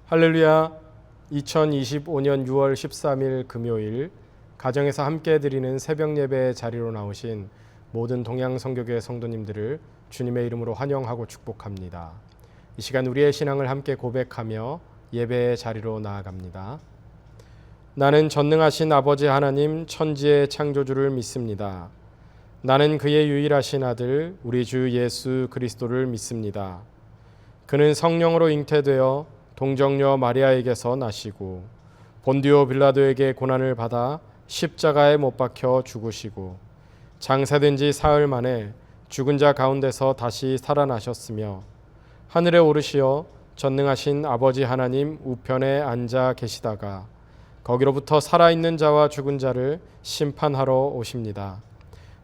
할렐루야. 2025년 6월 13일 금요일 가정에서 함께 드리는 새벽 예배 자리로 나오신 모든 동양성교교회 성도님들을 주님의 이름으로 환영하고 축복합니다. 이 시간 우리의 신앙을 함께 고백하며 예배의 자리로 나아갑니다. 나는 전능하신 아버지 하나님 천지의 창조주를 믿습니다. 나는 그의 유일하신 아들 우리 주 예수 그리스도를 믿습니다. 그는 성령으로 잉태되어 동정녀 마리아에게서 나시고 본디오 빌라도에게 고난을 받아 십자가에 못 박혀 죽으시고 장사된 지 사흘 만에 죽은 자 가운데서 다시 살아나셨으며 하늘에 오르시어 전능하신 아버지 하나님 우편에 앉아 계시다가 거기로부터 살아있는 자와 죽은 자를 심판하러 오십니다.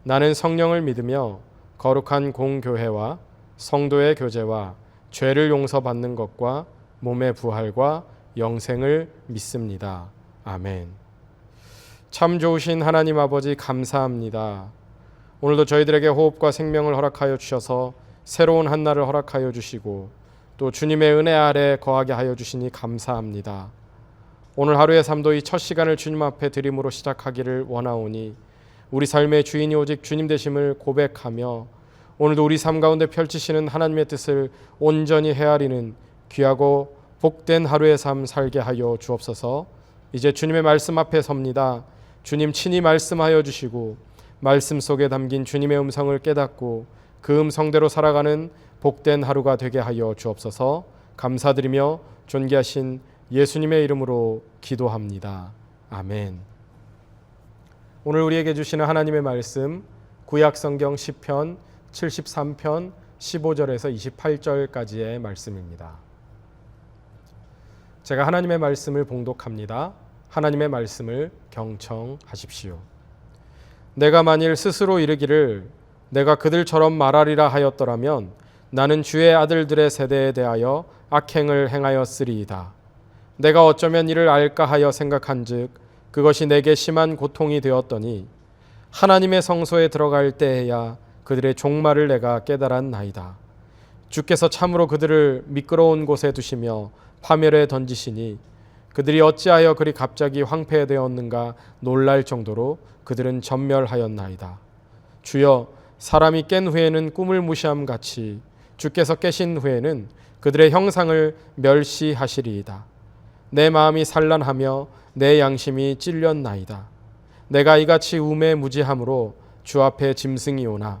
나는 성령을 믿으며 거룩한 공교회와 성도의 교제와 죄를 용서받는 것과 몸의 부활과 영생을 믿습니다. 아멘. 참 좋으신 하나님 아버지 감사합니다. 오늘도 저희들에게 호흡과 생명을 허락하여 주셔서 새로운 한 날을 허락하여 주시고 또 주님의 은혜 아래 거하게 하여 주시니 감사합니다. 오늘 하루의 삶도 이 첫 시간을 주님 앞에 드림으로 시작하기를 원하오니 우리 삶의 주인이 오직 주님 되심을 고백하며 오늘도 우리 삶 가운데 펼치시는 하나님의 뜻을 온전히 헤아리는 귀하고 복된 하루의 삶 살게 하여 주옵소서. 이제 주님의 말씀 앞에 섭니다. 주님 친히 말씀하여 주시고 말씀 속에 담긴 주님의 음성을 깨닫고 그 음성대로 살아가는 복된 하루가 되게 하여 주옵소서. 감사드리며 존귀하신 예수님의 이름으로 기도합니다. 아멘. 오늘 우리에게 주시는 하나님의 말씀 구약성경 시편 73편 15절에서 28절까지의 말씀입니다. 제가 하나님의 말씀을 봉독합니다. 하나님의 말씀을 경청하십시오. 내가 만일 스스로 이르기를 내가 그들처럼 말하리라 하였더라면 나는 주의 아들들의 세대에 대하여 악행을 행하였으리이다. 내가 어쩌면 이를 알까 하여 생각한즉 그것이 내게 심한 고통이 되었더니 하나님의 성소에 들어갈 때에야 그들의 종말을 내가 깨달았나이다. 주께서 참으로 그들을 미끄러운 곳에 두시며 파멸에 던지시니 그들이 어찌하여 그리 갑자기 황폐되었는가 놀랄 정도로 그들은 전멸하였나이다. 주여, 사람이 깬 후에는 꿈을 무시함 같이 주께서 깨신 후에는 그들의 형상을 멸시하시리이다. 내 마음이 산란하며 내 양심이 찔렸나이다. 내가 이같이 우매 무지함으로 주 앞에 짐승이 오나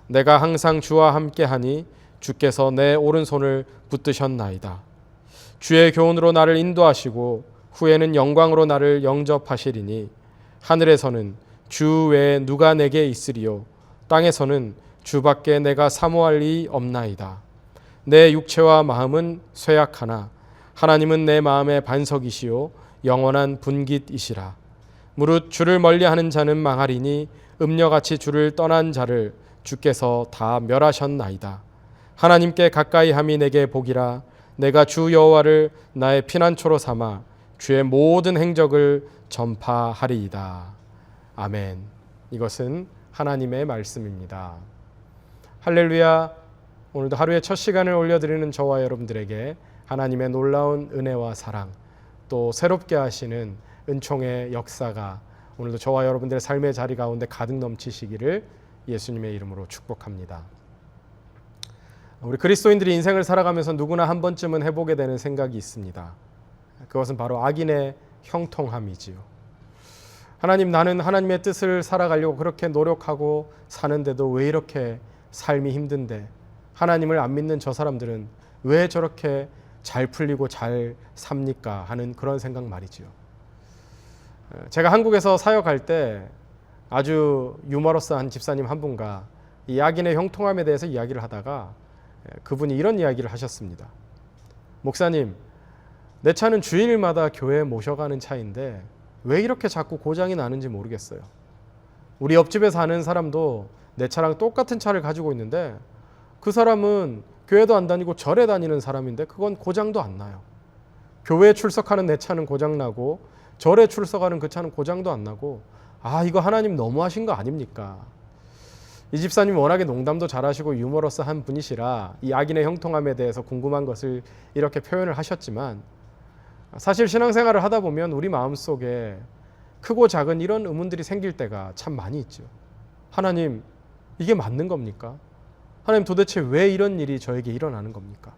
내가 항상 주와 함께하니 주께서 내 오른손을 붙드셨나이다. 주의 교훈으로 나를 인도하시고 후에는 영광으로 나를 영접하시리니 하늘에서는 주 외에 누가 내게 있으리요 땅에서는 주밖에 내가 사모할 리 없나이다. 내 육체와 마음은 쇠약하나 하나님은 내 마음의 반석이시요 영원한 분깃이시라. 무릇 주를 멀리하는 자는 망하리니 음녀같이 주를 떠난 자를 주께서 다 멸하셨나이다. 하나님께 가까이함이 내게 복이라. 내가 주 여호와를 나의 피난처로 삼아 주의 모든 행적을 전파하리이다. 아멘. 이것은 하나님의 말씀입니다. 할렐루야. 오늘도 하루의 첫 시간을 올려드리는 저와 여러분들에게 하나님의 놀라운 은혜와 사랑 또 새롭게 하시는 은총의 역사가 오늘도 저와 여러분들의 삶의 자리 가운데 가득 넘치시기를 예수님의 이름으로 축복합니다. 우리 그리스도인들이 인생을 살아가면서 누구나 한 번쯤은 해보게 되는 생각이 있습니다. 그것은 바로 악인의 형통함이지요. 하나님, 나는 하나님의 뜻을 살아가려고 그렇게 노력하고 사는데도 왜 이렇게 삶이 힘든데 하나님을 안 믿는 저 사람들은 왜 저렇게 잘 풀리고 잘 삽니까? 하는 그런 생각 말이지요. 제가 한국에서 사역할 때 아주 유머러스한 집사님 한 분과 이 악인의 형통함에 대해서 이야기를 하다가 그분이 이런 이야기를 하셨습니다. 목사님, 내 차는 주일마다 교회에 모셔가는 차인데 왜 이렇게 자꾸 고장이 나는지 모르겠어요. 우리 옆집에 사는 사람도 내 차랑 똑같은 차를 가지고 있는데 그 사람은 교회도 안 다니고 절에 다니는 사람인데 그건 고장도 안 나요. 교회에 출석하는 내 차는 고장나고 절에 출석하는 그 차는 고장도 안 나고 이거 하나님 너무하신 거 아닙니까? 이 집사님이 워낙에 농담도 잘하시고 유머러스한 분이시라 이 악인의 형통함에 대해서 궁금한 것을 이렇게 표현을 하셨지만 사실 신앙생활을 하다 보면 우리 마음속에 크고 작은 이런 의문들이 생길 때가 참 많이 있죠. 하나님, 이게 맞는 겁니까? 하나님, 도대체 왜 이런 일이 저에게 일어나는 겁니까?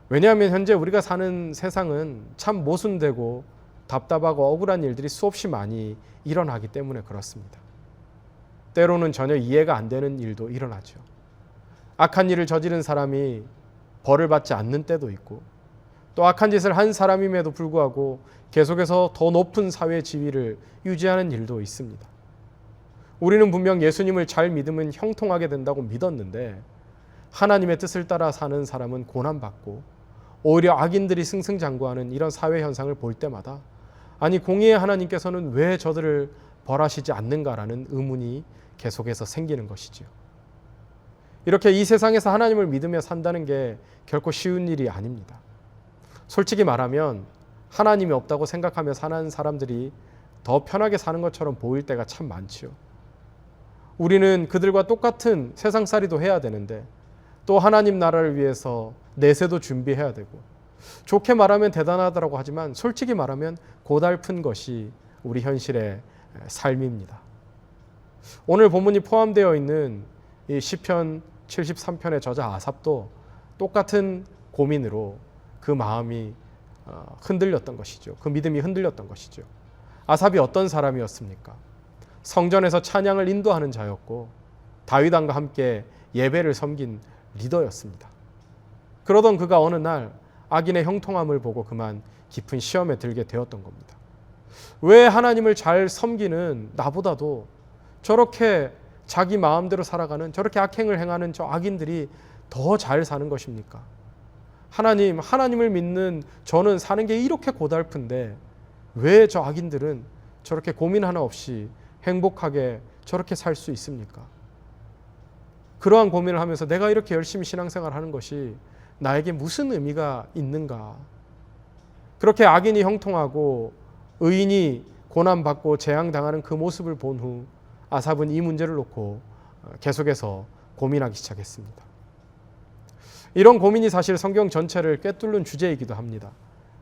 왜냐하면 현재 우리가 사는 세상은 참 모순되고 답답하고 억울한 일들이 수없이 많이 일어나기 때문에 그렇습니다. 때로는 전혀 이해가 안 되는 일도 일어나죠. 악한 일을 저지른 사람이 벌을 받지 않는 때도 있고, 또 악한 짓을 한 사람임에도 불구하고 계속해서 더 높은 사회 지위를 유지하는 일도 있습니다. 우리는 분명 예수님을 잘 믿으면 형통하게 된다고 믿었는데, 하나님의 뜻을 따라 사는 사람은 고난받고 오히려 악인들이 승승장구하는 이런 사회 현상을 볼 때마다, 아니, 공의의 하나님께서는 왜 저들을 벌하시지 않는가라는 의문이 계속해서 생기는 것이지요. 이렇게 이 세상에서 하나님을 믿으며 산다는 게 결코 쉬운 일이 아닙니다. 솔직히 말하면 하나님이 없다고 생각하며 사는 사람들이 더 편하게 사는 것처럼 보일 때가 참 많지요. 우리는 그들과 똑같은 세상살이도 해야 되는데, 또 하나님 나라를 위해서 내세도 준비해야 되고, 좋게 말하면 대단하다고 하지만 솔직히 말하면 고달픈 것이 우리 현실의 삶입니다. 오늘 본문이 포함되어 있는 이 시편 73편의 저자 아삽도 똑같은 고민으로 그 마음이 흔들렸던 것이죠. 그 믿음이 흔들렸던 것이죠. 아삽이 어떤 사람이었습니까? 성전에서 찬양을 인도하는 자였고 다윗 왕과 함께 예배를 섬긴 리더였습니다. 그러던 그가 어느 날 악인의 형통함을 보고 그만 깊은 시험에 들게 되었던 겁니다. 왜 하나님을 잘 섬기는 나보다도 저렇게 자기 마음대로 살아가는, 저렇게 악행을 행하는 저 악인들이 더 잘 사는 것입니까? 하나님을 믿는 저는 사는 게 이렇게 고달픈데 왜 저 악인들은 저렇게 고민 하나 없이 행복하게 저렇게 살 수 있습니까? 그러한 고민을 하면서 내가 이렇게 열심히 신앙생활 하는 것이 나에게 무슨 의미가 있는가? 그렇게 악인이 형통하고 의인이 고난받고 재앙당하는 그 모습을 본 후 아삽은 이 문제를 놓고 계속해서 고민하기 시작했습니다. 이런 고민이 사실 성경 전체를 꿰뚫는 주제이기도 합니다.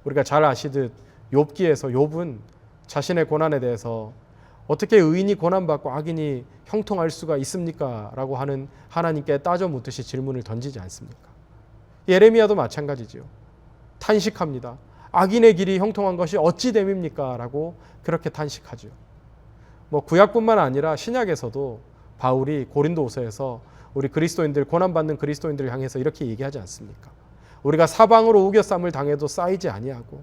우리가 잘 아시듯 욥기에서 욥은 자신의 고난에 대해서 어떻게 의인이 고난받고 악인이 형통할 수가 있습니까? 라고 하는 하나님께 따져 묻듯이 질문을 던지지 않습니까? 예레미야도 마찬가지죠. 탄식합니다. 악인의 길이 형통한 것이 어찌 됨입니까? 라고 그렇게 탄식하죠. 구약뿐만 아니라 신약에서도 바울이 고린도후서에서 우리 그리스도인들, 고난받는 그리스도인들을 향해서 이렇게 얘기하지 않습니까? 우리가 사방으로 우겨쌈을 당해도 쌓이지 아니하고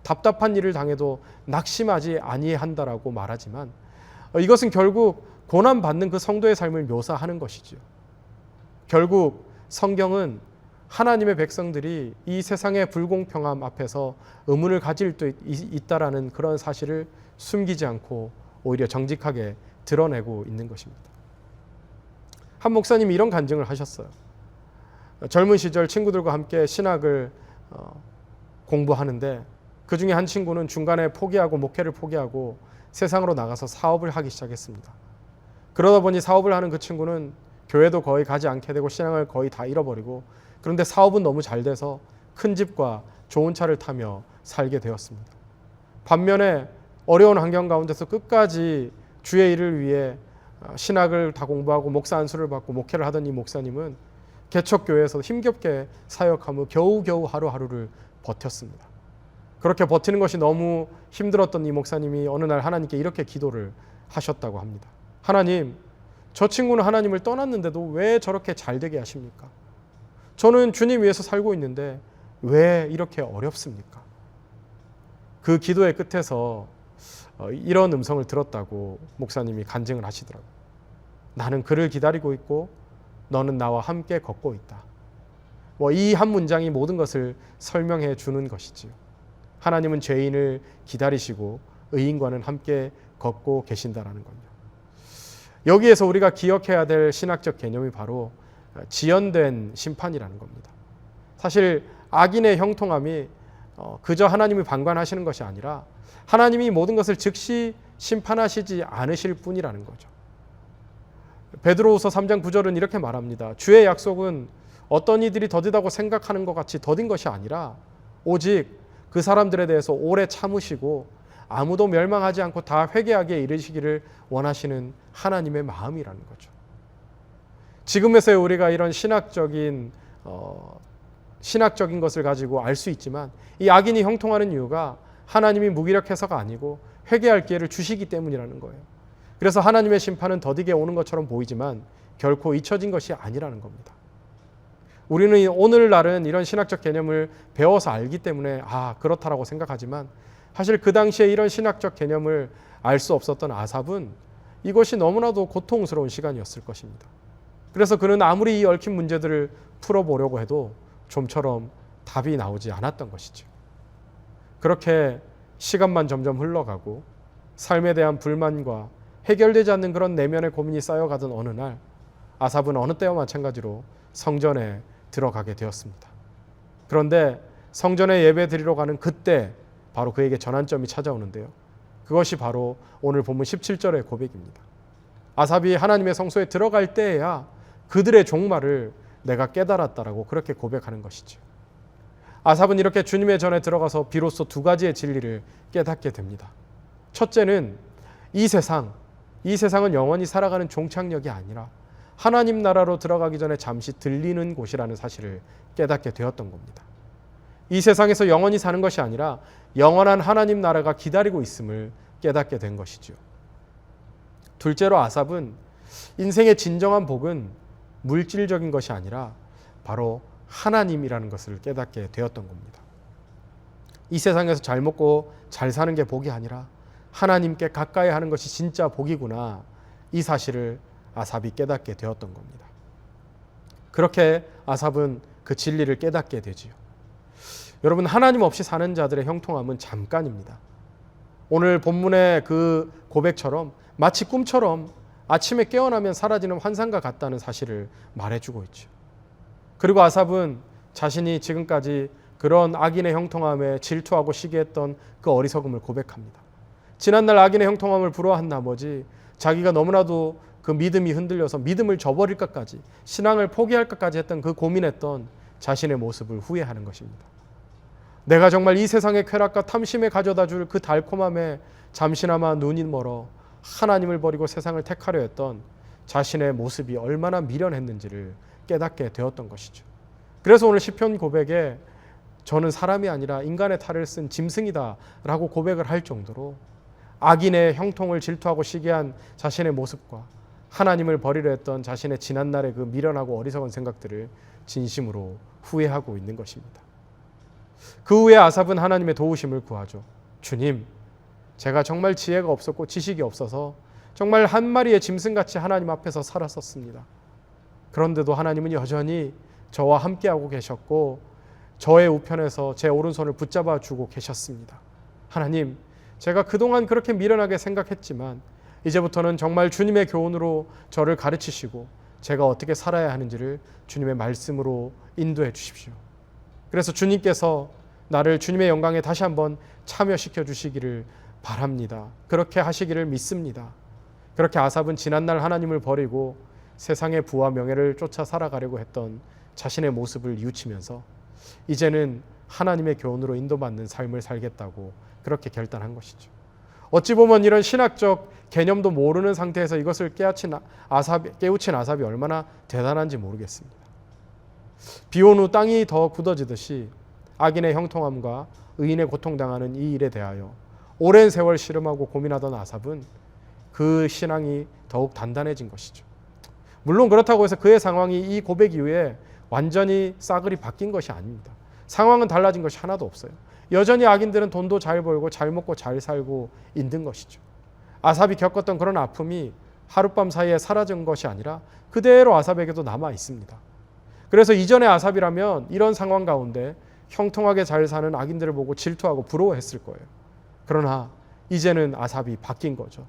답답한 일을 당해도 낙심하지 아니한다라고 말하지만, 이것은 결국 고난받는 그 성도의 삶을 묘사하는 것이죠. 결국 성경은 하나님의 백성들이 이 세상의 불공평함 앞에서 의문을 가질 수 있다라는 그런 사실을 숨기지 않고 오히려 정직하게 드러내고 있는 것입니다. 한 목사님이 이런 간증을 하셨어요. 젊은 시절 친구들과 함께 신학을 공부하는데 그 중에 한 친구는 중간에 포기하고 목회를 포기하고 세상으로 나가서 사업을 하기 시작했습니다. 그러다 보니 사업을 하는 그 친구는 교회도 거의 가지 않게 되고 신앙을 거의 다 잃어버리고, 그런데 사업은 너무 잘 돼서 큰 집과 좋은 차를 타며 살게 되었습니다. 반면에 어려운 환경 가운데서 끝까지 주의 일을 위해 신학을 다 공부하고 목사 안수를 받고 목회를 하던 이 목사님은 개척교회에서 힘겹게 사역하며 겨우겨우 하루하루를 버텼습니다. 그렇게 버티는 것이 너무 힘들었던 이 목사님이 어느 날 하나님께 이렇게 기도를 하셨다고 합니다. 하나님, 저 친구는 하나님을 떠났는데도 왜 저렇게 잘 되게 하십니까? 저는 주님 위해서 살고 있는데 왜 이렇게 어렵습니까? 그 기도의 끝에서 이런 음성을 들었다고 목사님이 간증을 하시더라고요. 나는 그를 기다리고 있고 너는 나와 함께 걷고 있다. 이 한 문장이 모든 것을 설명해 주는 것이지요. 하나님은 죄인을 기다리시고 의인과는 함께 걷고 계신다라는 겁니다. 여기에서 우리가 기억해야 될 신학적 개념이 바로 지연된 심판이라는 겁니다. 사실 악인의 형통함이 그저 하나님이 방관하시는 것이 아니라 하나님이 모든 것을 즉시 심판하시지 않으실 뿐이라는 거죠. 베드로후서 3장 9절은 이렇게 말합니다. 주의 약속은 어떤 이들이 더디다고 생각하는 것 같이 더딘 것이 아니라 오직 그 사람들에 대해서 오래 참으시고 아무도 멸망하지 않고 다 회개하게 이르시기를 원하시는 하나님의 마음이라는 거죠. 지금에서의 우리가 이런 신학적인 것을 가지고 알 수 있지만 이 악인이 형통하는 이유가 하나님이 무기력해서가 아니고 회개할 기회를 주시기 때문이라는 거예요. 그래서 하나님의 심판은 더디게 오는 것처럼 보이지만 결코 잊혀진 것이 아니라는 겁니다. 우리는 오늘날은 이런 신학적 개념을 배워서 알기 때문에 그렇다라고 생각하지만 사실 그 당시에 이런 신학적 개념을 알 수 없었던 아삽은 이것이 너무나도 고통스러운 시간이었을 것입니다. 그래서 그는 아무리 이 얽힌 문제들을 풀어보려고 해도 좀처럼 답이 나오지 않았던 것이죠. 그렇게 시간만 점점 흘러가고 삶에 대한 불만과 해결되지 않는 그런 내면의 고민이 쌓여가던 어느 날 아삽은 어느 때와 마찬가지로 성전에 들어가게 되었습니다. 그런데 성전에 예배 드리러 가는 그때 바로 그에게 전환점이 찾아오는데요. 그것이 바로 오늘 본문 17절의 고백입니다. 아삽이 하나님의 성소에 들어갈 때에야 그들의 종말을 내가 깨달았다라고 그렇게 고백하는 것이죠. 아삽은 이렇게 주님의 전에 들어가서 비로소 두 가지의 진리를 깨닫게 됩니다. 첫째는 이 세상은 영원히 살아가는 종착역이 아니라 하나님 나라로 들어가기 전에 잠시 들리는 곳이라는 사실을 깨닫게 되었던 겁니다. 이 세상에서 영원히 사는 것이 아니라 영원한 하나님 나라가 기다리고 있음을 깨닫게 된 것이죠. 둘째로 아삽은 인생의 진정한 복은 물질적인 것이 아니라 바로 하나님이라는 것을 깨닫게 되었던 겁니다. 이 세상에서 잘 먹고 잘 사는 게 복이 아니라 하나님께 가까이 하는 것이 진짜 복이구나, 이 사실을 아삽이 깨닫게 되었던 겁니다. 그렇게 아삽은 그 진리를 깨닫게 되지요. 여러분, 하나님 없이 사는 자들의 형통함은 잠깐입니다. 오늘 본문의 그 고백처럼 마치 꿈처럼 아침에 깨어나면 사라지는 환상과 같다는 사실을 말해주고 있죠. 그리고 아삽은 자신이 지금까지 그런 악인의 형통함에 질투하고 시기했던 그 어리석음을 고백합니다. 지난날 악인의 형통함을 부러워한 나머지 자기가 너무나도 그 믿음이 흔들려서 믿음을 저버릴 것까지, 신앙을 포기할 것까지 했던 그 고민했던 자신의 모습을 후회하는 것입니다. 내가 정말 이 세상의 쾌락과 탐심에 가져다 줄 그 달콤함에 잠시나마 눈이 멀어 하나님을 버리고 세상을 택하려 했던 자신의 모습이 얼마나 미련했는지를 깨닫게 되었던 것이죠. 그래서 오늘 시편 고백에 저는 사람이 아니라 인간의 탈을 쓴 짐승이다 라고 고백을 할 정도로 악인의 형통을 질투하고 시기한 자신의 모습과 하나님을 버리려 했던 자신의 지난날의 그 미련하고 어리석은 생각들을 진심으로 후회하고 있는 것입니다. 그 후에 아삽은 하나님의 도우심을 구하죠. 주님, 제가 정말 지혜가 없었고 지식이 없어서 정말 한 마리의 짐승같이 하나님 앞에서 살았었습니다. 그런데도 하나님은 여전히 저와 함께하고 계셨고 저의 우편에서 제 오른손을 붙잡아 주고 계셨습니다. 하나님, 제가 그동안 그렇게 미련하게 생각했지만 이제부터는 정말 주님의 교훈으로 저를 가르치시고 제가 어떻게 살아야 하는지를 주님의 말씀으로 인도해 주십시오. 그래서 주님께서 나를 주님의 영광에 다시 한번 참여시켜 주시기를 바랍니다. 그렇게 하시기를 믿습니다. 그렇게 아삽은 지난날 하나님을 버리고 세상의 부와 명예를 쫓아 살아가려고 했던 자신의 모습을 뉘우치면서 이제는 하나님의 교훈으로 인도받는 삶을 살겠다고 그렇게 결단한 것이죠. 어찌 보면 이런 신학적 개념도 모르는 상태에서 이것을 깨우친 아삽이 얼마나 대단한지 모르겠습니다. 비온 후 땅이 더 굳어지듯이 악인의 형통함과 의인의 고통당하는 이 일에 대하여 오랜 세월 씨름하고 고민하던 아삽은 그 신앙이 더욱 단단해진 것이죠. 물론 그렇다고 해서 그의 상황이 이 고백 이후에 완전히 싸그리 바뀐 것이 아닙니다. 상황은 달라진 것이 하나도 없어요. 여전히 악인들은 돈도 잘 벌고 잘 먹고 잘 살고 있는 것이죠. 아삽이 겪었던 그런 아픔이 하룻밤 사이에 사라진 것이 아니라 그대로 아삽에게도 남아 있습니다. 그래서 이전의 아삽이라면 이런 상황 가운데 형통하게 잘 사는 악인들을 보고 질투하고 부러워했을 거예요. 그러나 이제는 아삽이 바뀐 거죠.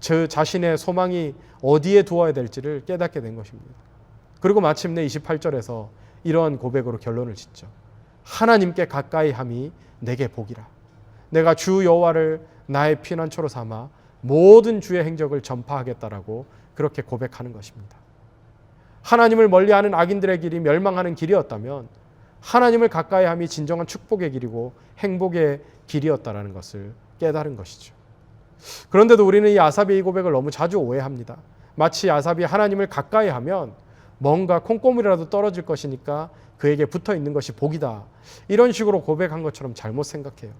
저 자신의 소망이 어디에 두어야 될지를 깨닫게 된 것입니다. 그리고 마침내 28절에서 이러한 고백으로 결론을 짓죠. 하나님께 가까이 함이 내게 복이라. 내가 주 여호와를 나의 피난처로 삼아 모든 주의 행적을 전파하겠다라고 그렇게 고백하는 것입니다. 하나님을 멀리하는 악인들의 길이 멸망하는 길이었다면 하나님을 가까이 함이 진정한 축복의 길이고 행복의 길이었다라는 것을 깨달은 것이죠. 그런데도 우리는 이 아삽의 이 고백을 너무 자주 오해합니다. 마치 아삽이 하나님을 가까이 하면 뭔가 콩고물이라도 떨어질 것이니까 그에게 붙어 있는 것이 복이다, 이런 식으로 고백한 것처럼 잘못 생각해요.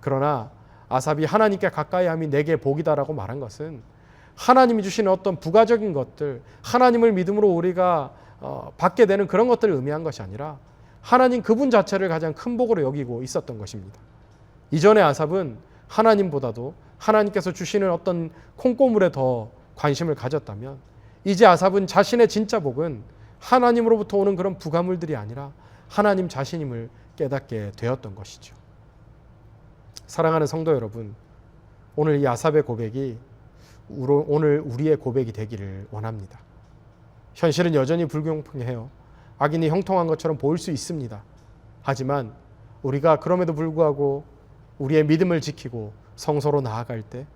그러나 아삽이 하나님께 가까이 함이 내게 복이다라고 말한 것은 하나님이 주시는 어떤 부가적인 것들, 하나님을 믿음으로 우리가 받게 되는 그런 것들을 의미한 것이 아니라 하나님 그분 자체를 가장 큰 복으로 여기고 있었던 것입니다. 이전에 아삽은 하나님보다도 하나님께서 주시는 어떤 콩고물에 더 관심을 가졌다면, 이제 아삽은 자신의 진짜 복은 하나님으로부터 오는 그런 부가물들이 아니라 하나님 자신임을 깨닫게 되었던 것이죠. 사랑하는 성도 여러분, 오늘 이 아삽의 고백이 오늘 우리의 고백이 되기를 원합니다. 현실은 여전히 불공평해요. 악인이 형통한 것처럼 보일 수 있습니다. 하지만 우리가 그럼에도 불구하고 우리의 믿음을 지키고 성소로 나아갈 때,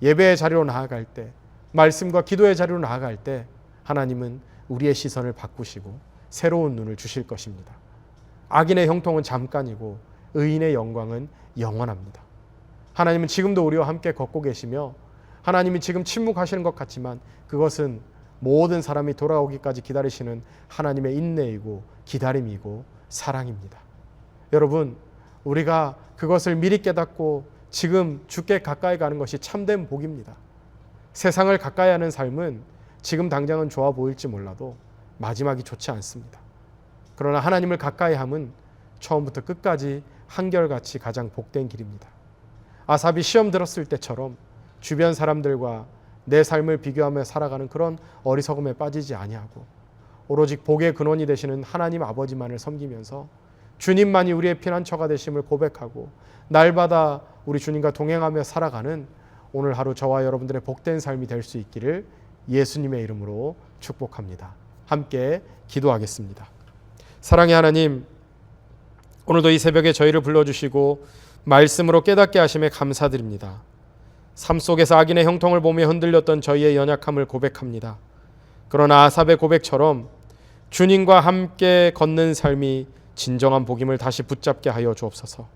예배의 자리로 나아갈 때, 말씀과 기도의 자리로 나아갈 때 하나님은 우리의 시선을 바꾸시고 새로운 눈을 주실 것입니다. 악인의 형통은 잠깐이고 의인의 영광은 영원합니다. 하나님은 지금도 우리와 함께 걷고 계시며, 하나님이 지금 침묵하시는 것 같지만 그것은 모든 사람이 돌아오기까지 기다리시는 하나님의 인내이고 기다림이고 사랑입니다. 여러분, 우리가 그것을 미리 깨닫고 지금 주께 가까이 가는 것이 참된 복입니다. 세상을 가까이 하는 삶은 지금 당장은 좋아 보일지 몰라도 마지막이 좋지 않습니다. 그러나 하나님을 가까이 함은 처음부터 끝까지 한결같이 가장 복된 길입니다. 아삽이 시험 들었을 때처럼 주변 사람들과 내 삶을 비교하며 살아가는 그런 어리석음에 빠지지 아니하고 오로지 복의 근원이 되시는 하나님 아버지만을 섬기면서 주님만이 우리의 피난처가 되심을 고백하고 날마다 우리 주님과 동행하며 살아가는 오늘 하루 저와 여러분들의 복된 삶이 될 수 있기를 예수님의 이름으로 축복합니다. 함께 기도하겠습니다. 사랑의 하나님, 오늘도 이 새벽에 저희를 불러주시고 말씀으로 깨닫게 하심에 감사드립니다. 삶 속에서 악인의 형통을 보며 흔들렸던 저희의 연약함을 고백합니다. 그러나 아삽의 고백처럼 주님과 함께 걷는 삶이 진정한 복임을 다시 붙잡게 하여 주옵소서.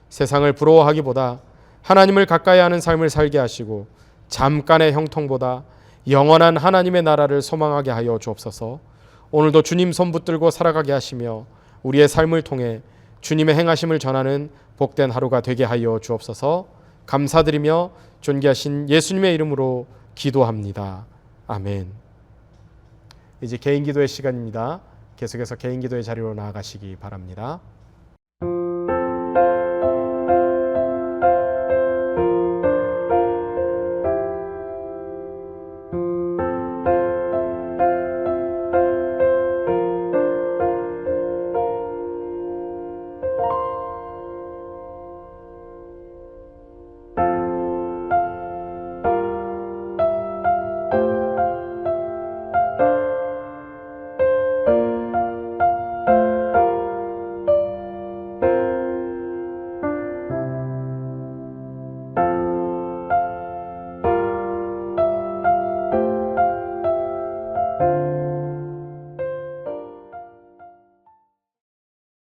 세상을 부러워하기보다 하나님을 가까이 하는 삶을 살게 하시고 잠깐의 형통보다 영원한 하나님의 나라를 소망하게 하여 주옵소서. 오늘도 주님 손 붙들고 살아가게 하시며 우리의 삶을 통해 주님의 행하심을 전하는 복된 하루가 되게 하여 주옵소서. 감사드리며 존귀하신 예수님의 이름으로 기도합니다. 아멘. 이제 개인 기도의 시간입니다. 계속해서 개인 기도의 자리로 나아가시기 바랍니다.